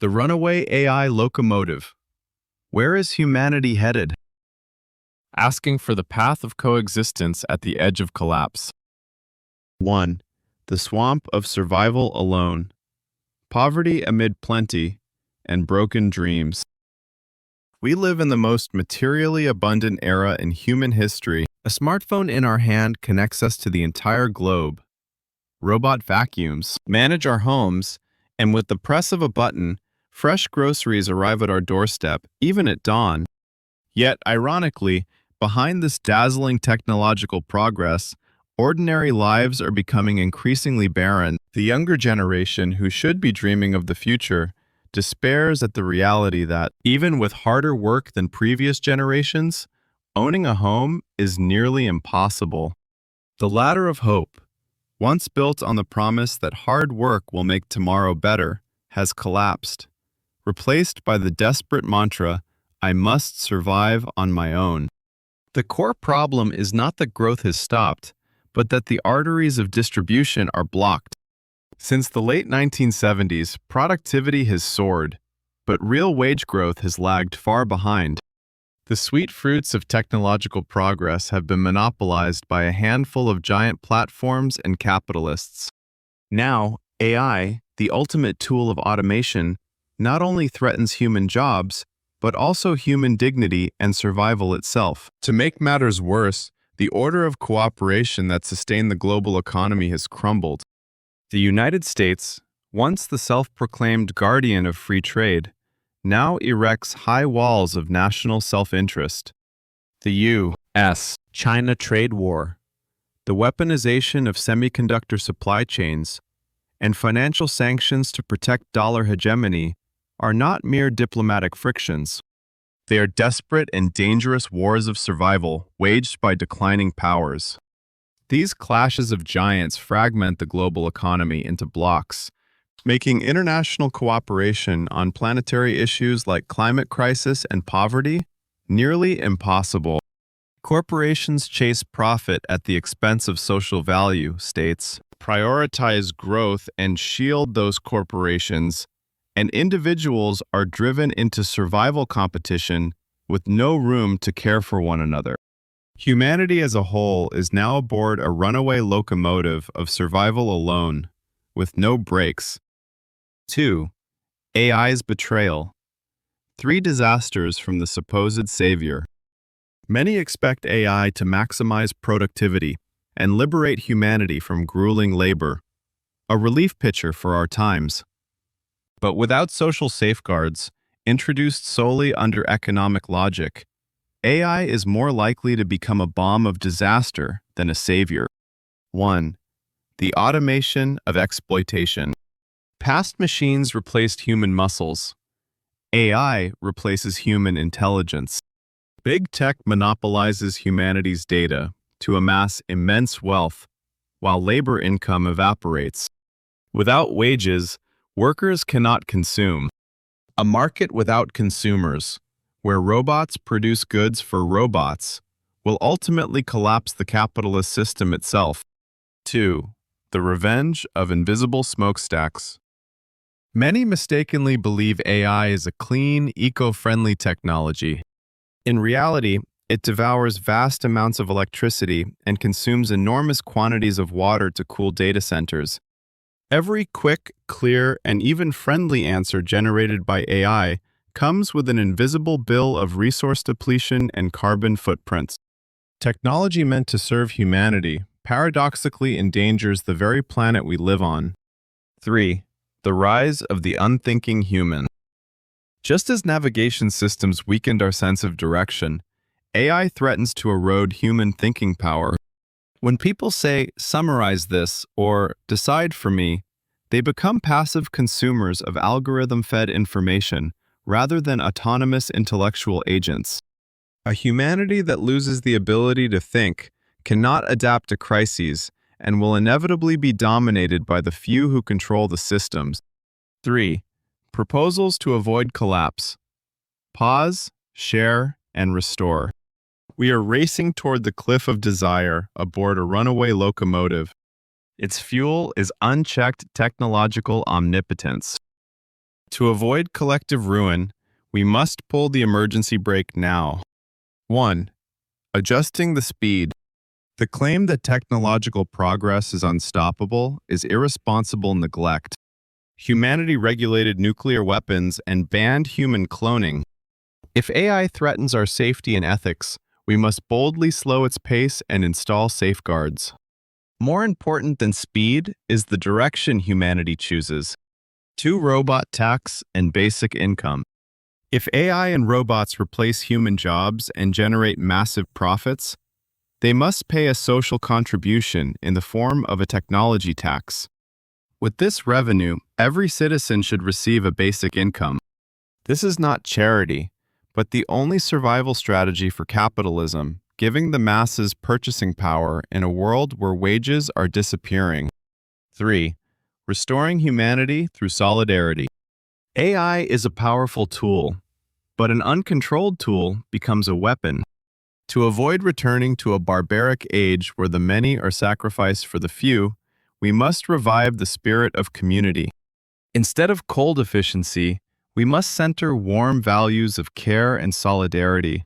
The runaway AI locomotive. Where is humanity headed? Asking for the path of coexistence at the edge of collapse. 1. The swamp of survival alone. Poverty amid plenty and broken dreams. We live in the most materially abundant era in human history. A smartphone in our hand connects us to the entire globe. Robot vacuums manage our homes, and with the press of a button, fresh groceries arrive at our doorstep, even at dawn. Yet, ironically, behind this dazzling technological progress, ordinary lives are becoming increasingly barren. The younger generation, who should be dreaming of the future, despairs at the reality that, even with harder work than previous generations, owning a home is nearly impossible. The ladder of hope, once built on the promise that hard work will make tomorrow better, has collapsed, replaced by the desperate mantra, "I must survive on my own." The core problem is not that growth has stopped, but that the arteries of distribution are blocked. Since the late 1970s, productivity has soared, but real wage growth has lagged far behind. The sweet fruits of technological progress have been monopolized by a handful of giant platforms and capitalists. Now, AI, the ultimate tool of automation, not only threatens human jobs, but also human dignity and survival itself. To make matters worse, the order of cooperation that sustained the global economy has crumbled. The United States, once the self-proclaimed guardian of free trade, now erects high walls of national self-interest. The U.S.-China trade war, the weaponization of semiconductor supply chains, and financial sanctions to protect dollar hegemony are not mere diplomatic frictions. They are desperate and dangerous wars of survival waged by declining powers. These clashes of giants fragment the global economy into blocks, making international cooperation on planetary issues like climate crisis and poverty nearly impossible. Corporations chase profit at the expense of social value, states prioritize growth and shield those corporations, and individuals are driven into survival competition with no room to care for one another. Humanity as a whole is now aboard a runaway locomotive of survival alone, with no brakes. 2. AI's betrayal. 3 disasters from the supposed savior. Many expect AI to maximize productivity and liberate humanity from grueling labor, a relief pitcher for our times. But without social safeguards, introduced solely under economic logic, AI is more likely to become a bomb of disaster than a savior. 1. The automation of exploitation. Past machines replaced human muscles. AI replaces human intelligence. Big tech monopolizes humanity's data to amass immense wealth, while labor income evaporates. Without wages, workers cannot consume. A market without consumers, where robots produce goods for robots, will ultimately collapse the capitalist system itself. 2. The revenge of invisible smokestacks. Many mistakenly believe AI is a clean, eco-friendly technology. In reality, it devours vast amounts of electricity and consumes enormous quantities of water to cool data centers. Every quick, clear, and even friendly answer generated by AI comes with an invisible bill of resource depletion and carbon footprints. Technology meant to serve humanity paradoxically endangers the very planet we live on. 3. The rise of the unthinking human. Just as navigation systems weakened our sense of direction, AI threatens to erode human thinking power. When people say, "Summarize this," or "decide for me," they become passive consumers of algorithm-fed information rather than autonomous intellectual agents. A humanity that loses the ability to think cannot adapt to crises and will inevitably be dominated by the few who control the systems. 3. Proposals to avoid collapse. Pause, share, and restore. We are racing toward the cliff of desire aboard a runaway locomotive. Its fuel is unchecked technological omnipotence. To avoid collective ruin, we must pull the emergency brake now. 1. Adjusting the speed. The claim that technological progress is unstoppable is irresponsible neglect. Humanity regulated nuclear weapons and banned human cloning. If AI threatens our safety and ethics, we must boldly slow its pace and install safeguards. More important than speed is the direction humanity chooses. 2. Robot tax and basic income. If AI and robots replace human jobs and generate massive profits, they must pay a social contribution in the form of a technology tax. With this revenue, every citizen should receive a basic income. This is not charity, but the only survival strategy for capitalism, giving the masses purchasing power in a world where wages are disappearing. 3. Restoring humanity through solidarity. AI is a powerful tool, but an uncontrolled tool becomes a weapon. To avoid returning to a barbaric age where the many are sacrificed for the few, we must revive the spirit of community. Instead of cold efficiency, we must center warm values of care and solidarity.